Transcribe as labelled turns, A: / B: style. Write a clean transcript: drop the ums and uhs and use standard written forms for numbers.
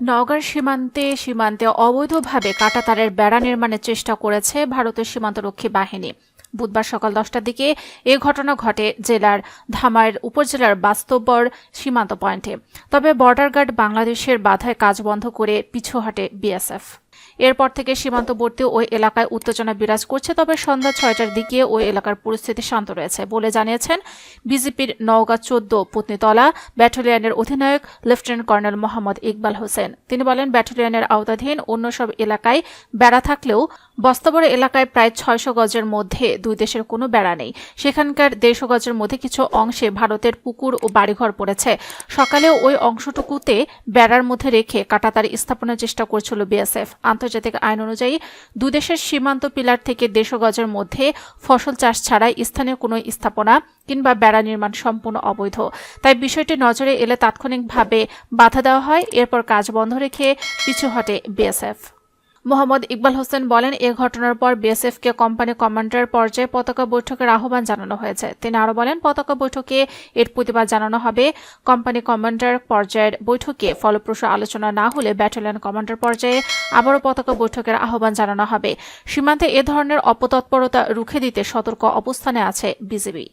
A: নওগাঁর সীমান্তে অবৈধভাবে কাঁটাতারের বেড়া নির্মাণের চেষ্টা করেছে ভারতের সীমান্তরক্ষী বাহিনী। বুধবার সকাল 10টার দিকে এ ঘটনা ঘটে জেলার ধামাইল উপজেলার বাস্তবর সীমান্ত পয়েন্টে। তবে বর্ডার গার্ড বাংলাদেশের বাধায় কাজ বন্ধ করে পিছু হটে বিএসএফ। এরপর থেকে সীমান্তবর্তী ওই এলাকায় উত্তেজনা বিরাজ করছে। তবে সন্ধ্যা 6টার দিকে ওই এলাকার পরিস্থিতি শান্ত রয়েছে বলে জানিয়েছেন বিজিপির নওগাঁ 14 পত্নীতলা ব্যাটালিয়নের অধিনায়ক লেফটেন্যান্ট কর্নেল মোহাম্মদ ইকবাল হোসেন। তিনি বলেন, ব্যাটালিয়নের আওতাধীন অন্য সব এলাকায় বেড়া থাকলেও বস্তাবর এলাকায় প্রায় 600 গজের মধ্যে দুই দেশের কোনো বেড়া নেই। সেখানকার 150 গজের মধ্যে কিছু অংশে ভারতের পুকুর ও বাড়িঘর পড়েছে। সকালেও ওই অংশটুকুতে বেড়ার মধ্যে রেখে কাঁটাতার স্থাপনের চেষ্টা করছিল বিএসএফ। আন্তর্জাতিক আইন অনুযায়ী দুই দেশের সীমান্ত পিলার থেকে 150 গজের মধ্যে ফসল চাষ ছাড়াই স্থানীয় কোনো স্থাপনা কিংবা বেড়া নির্মাণ সম্পূর্ণ অবৈধ। তাই বিষয়টি নজরে এলে তাৎক্ষণিকভাবে বাধা দেওয়া হয়। এরপর কাজ বন্ধ রেখে পিছু হটে বিএসএফ। মোহাম্মদ ইকবাল হোসেন বলেন, এ ঘটনার পর বিএসএফকে কোম্পানি কমান্ডার পর্যায়ে পতাকা বৈঠকের আহ্বান জানানো হয়েছে। তিনি আরও বলেন, পতাকা বৈঠকে এর প্রতিবাদ জানানো হবে। কোম্পানি কমান্ডার পর্যায়ের বৈঠকে ফলপ্রসূ আলোচনা না হলে ব্যাটালিয়ন কমান্ডার পর্যায়ে আবারও পতাকা বৈঠকের আহ্বান জানানো হবে। সীমান্তে এ ধরনের অপতৎপরতা রুখে দিতে সতর্ক অবস্থানে আছে বিজিবি।